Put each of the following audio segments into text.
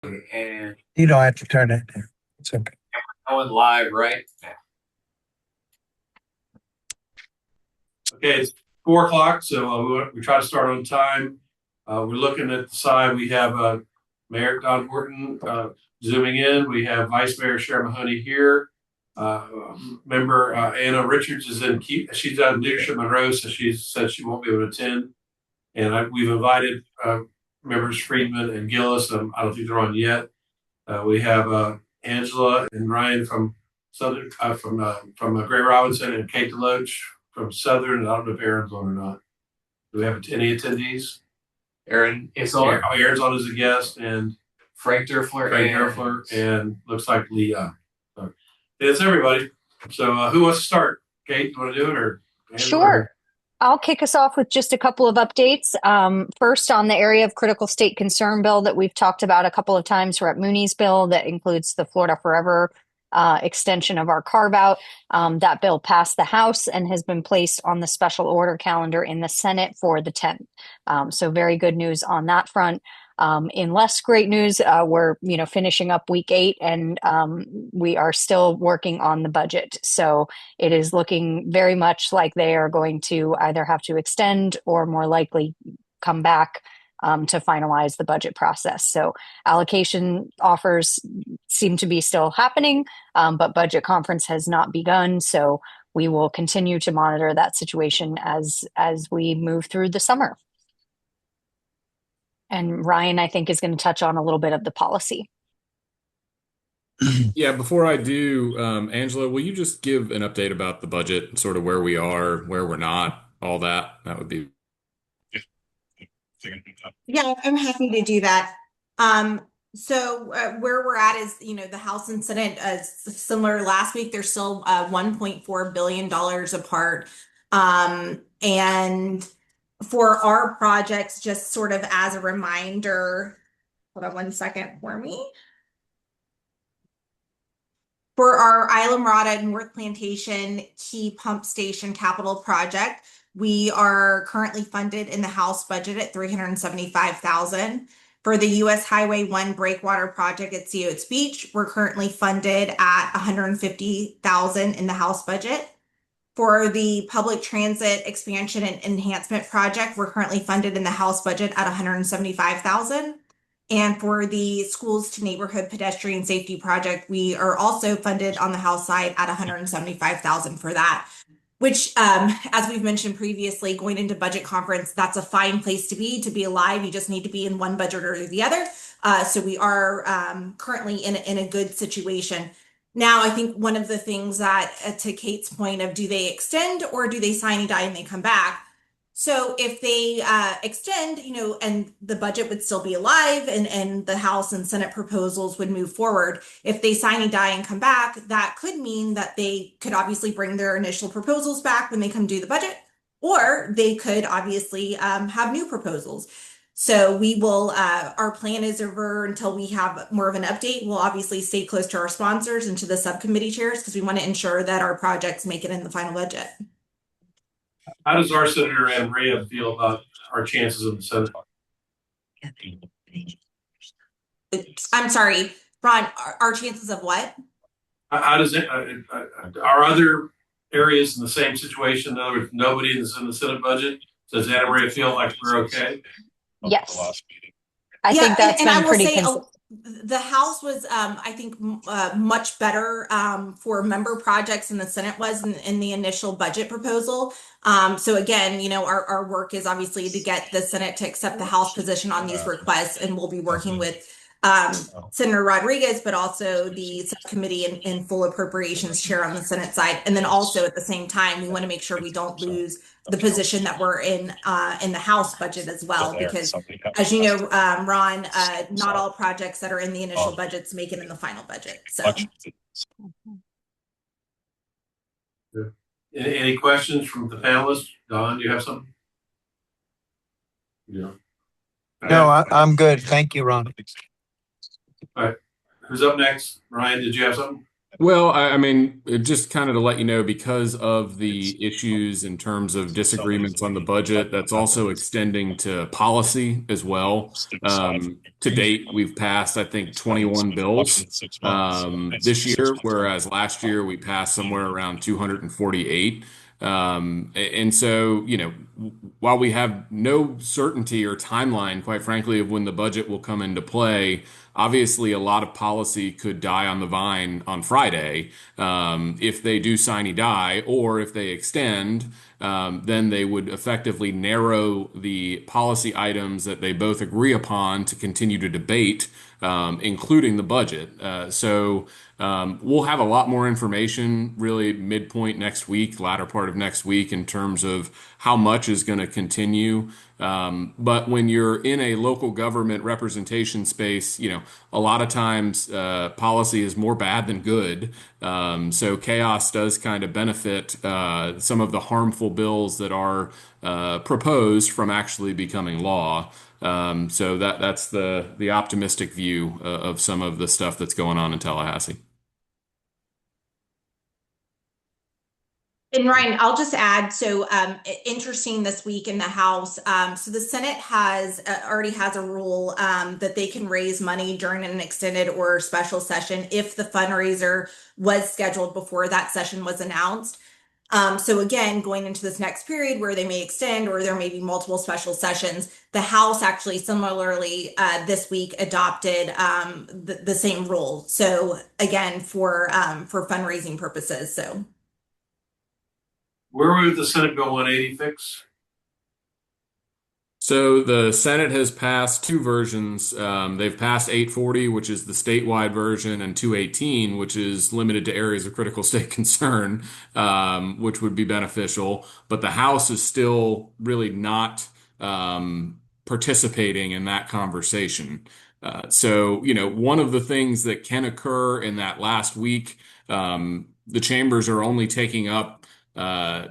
And You don't have to turn it down. It's okay. going live right now. Okay, it's 4 o'clock, so we try to start on time. We're looking at the side. We have Mayor Don Horton zooming in. We have Vice Mayor Sharon Mahoney here. Uh, Member Anna Richards is in. She's out of Leadership Monroe, so she said she won't be able to attend. And we've invited members Friedman and Gillis. I don't think they're on yet. We have Angela and Ryan from Southern, from Gray Robinson, and Kate Deloach from Southern. And I don't know if Aaron's on or not. Do we have any attendees? Aaron is on. Aaron's on as a guest, and Frank Durfler. And looks like Leah. So it's everybody. So who wants to start? Kate, you want to do it, or Angela? Sure. I'll kick us off with just a couple of updates. First, on the area of critical state concern bill that we've talked about a couple of times, Rep. Mooney's bill that includes the Florida Forever extension of our carve out. That bill passed the House and has been placed on the special order calendar in the Senate for the 10th. So very good news on that front. In less great news, we're finishing up week 8 and we are still working on the budget. So it is looking very much like they are going to either have to extend or more likely come back to finalize the budget process. So allocation offers seem to be still happening, but budget conference has not begun. So we will continue to monitor that situation as we move through the summer. And Ryan, I think, is going to touch on a little bit of the policy. Yeah, before I do, Angela, will you just give an update about the budget, sort of where we are, where we're not, all that? That would be. Yeah, I'm happy to do that. So where we're at is, the House and Senate, similar last week, they're still $1.4 billion apart. And for our projects, just sort of as a reminder, hold on one second for me. For our Islamorada North Plantation Key Pump Station capital project, we are currently funded in the House budget at $375,000. For the US Highway 1 breakwater project at Sea Oats Beach, we're currently funded at $150,000 in the House budget. For the public transit expansion and enhancement project, we're currently funded in the House budget at $175,000. And for the schools to neighborhood pedestrian safety project, we are also funded on the House side at $175,000 for that, which, as we've mentioned previously, going into budget conference, that's a fine place to be alive. You just need to be in one budget or the other. So we are currently in a good situation. Now, I think one of the things that, to Kate's point of, do they extend or do they sign and die and they come back? So if they extend, and the budget would still be alive and the House and Senate proposals would move forward, if they sign and die and come back, that could mean that they could obviously bring their initial proposals back when they come do the budget, or they could obviously have new proposals. So we will, our plan is over until we have more of an update. We'll obviously stay close to our sponsors and to the subcommittee chairs because we want to ensure that our projects make it in the final budget. How does our Senator Andrea feel about our chances in the Senate? I'm sorry, Ron, our chances of what? How does it, are other areas in the same situation? In other words, nobody is in the Senate budget. Does Anna Maria feel like we're okay? Yes. I think that's been pretty consistent. The House was, I think, much better for member projects than the Senate was in the initial budget proposal. So again, our work is obviously to get the Senate to accept the House position on these requests, and we'll be working with Senator Rodriguez, but also the subcommittee and full appropriations chair on the Senate side. And then also at the same time, we want to make sure we don't lose the position that we're in the House budget as well, because as you know, Ron, not all projects that are in the initial budgets make it in the final budget. So. Any questions from the panelists? Don, do you have something? Yeah. No, I'm good. Thank you, Ron. All right. Who's up next? Ryan, did you have something? Well, I mean, just kind of to let you know, because of the issues in terms of disagreements on the budget, that's also extending to policy as well. To date, we've passed, I think, 21 bills this year, whereas last year we passed somewhere around 248. And so, while we have no certainty or timeline, quite frankly, of when the budget will come into play, obviously, a lot of policy could die on the vine on Friday if they do sine die, or if they extend, then they would effectively narrow the policy items that they both agree upon to continue to debate, including the budget. We'll have a lot more information really midpoint next week, latter part of next week, in terms of how much is going to continue. But when you're in a local government representation space, a lot of times policy is more bad than good. So chaos does kind of benefit some of the harmful bills that are proposed from actually becoming law. So that's the optimistic view of some of the stuff that's going on in Tallahassee. And Ryan, I'll just add, so interesting this week in the House. So the Senate has already has a rule that they can raise money during an extended or special session if the fundraiser was scheduled before that session was announced. So again, going into this next period where they may extend or there may be multiple special sessions, the House actually similarly this week adopted the same rule. So again, for fundraising purposes. So. Where would the Senate Bill 180 fix? So the Senate has passed two versions. They've passed 840, which is the statewide version, and 218, which is limited to areas of critical state concern, which would be beneficial. But the House is still really not participating in that conversation. One of the things that can occur in that last week, the chambers are only taking up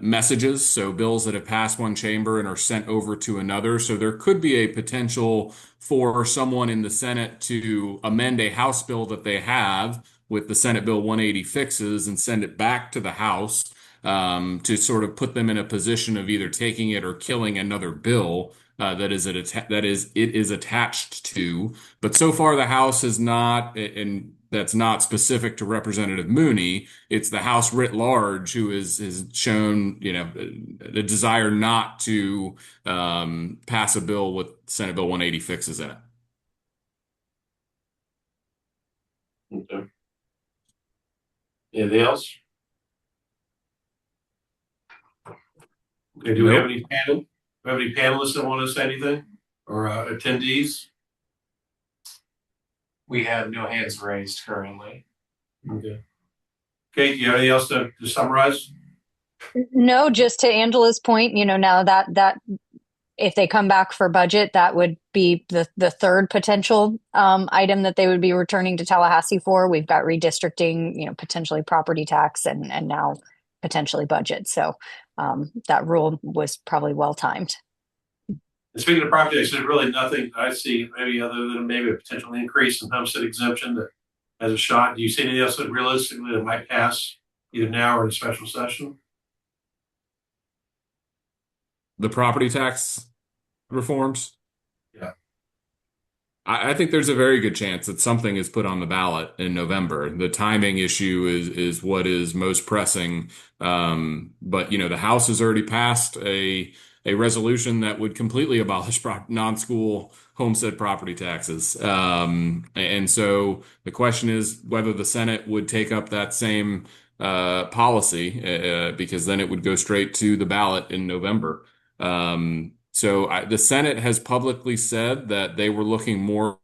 messages, so bills that have passed one chamber and are sent over to another. So there could be a potential for someone in the Senate to amend a House bill that they have with the Senate Bill 180 fixes and send it back to the House to sort of put them in a position of either taking it or killing another bill that it is attached to. But so far, the House has not, and that's not specific to Representative Mooney. It's the House writ large who has shown, the desire not to pass a bill with Senate Bill 180 fixes in it. Okay. Anything else? Okay, do we have any panelists that want to say anything, or attendees? We have no hands raised currently. Okay. Kate, do you have anything else to summarize? No, just to Angela's point, now that if they come back for budget, that would be the third potential item that they would be returning to Tallahassee for. We've got redistricting, potentially property tax, and now potentially budget. So that rule was probably well timed. And speaking of property tax, there's really nothing I see, maybe other than maybe a potential increase in homestead exemption that has a shot. Do you see anything else that realistically that might pass either now or in a special session? The property tax reforms? Yeah. I think there's a very good chance that something is put on the ballot in November. The timing issue is what is most pressing. But the House has already passed a resolution that would completely abolish non-school homestead property taxes. And so the question is whether the Senate would take up that same policy, because then it would go straight to the ballot in November. The Senate has publicly said that they were looking more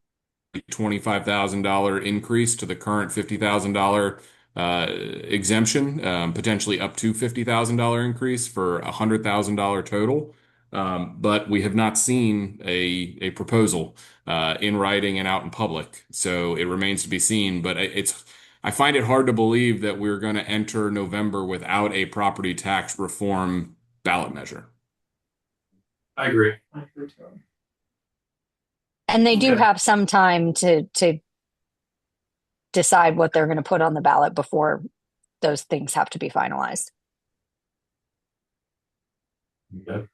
$25,000 increase to the current $50,000 exemption, potentially up to $50,000 increase for $100,000 total. But we have not seen a proposal in writing and out in public. So it remains to be seen. But I find it hard to believe that we're going to enter November without a property tax reform ballot measure. I agree. And they do Okay. have some time to decide what they're going to put on the ballot before those things have to be finalized. Okay.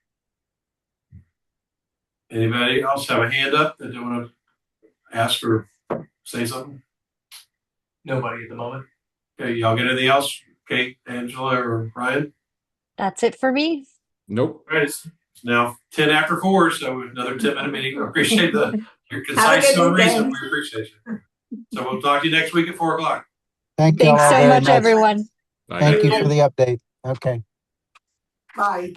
Anybody else have a hand up that they want to ask or say something? Nobody at the moment. Okay, y'all get anything else? Kate, Angela, or Brian? That's it for me. Nope. All right, it's now 10 after 4, so another 10-minute meeting. I appreciate your Have a concise good summaries, and weekend. we appreciate you. So we'll talk to you next week at 4 o'clock. thank you all Thanks so very much, everyone. Bye. Thank you for the update. Okay. Bye.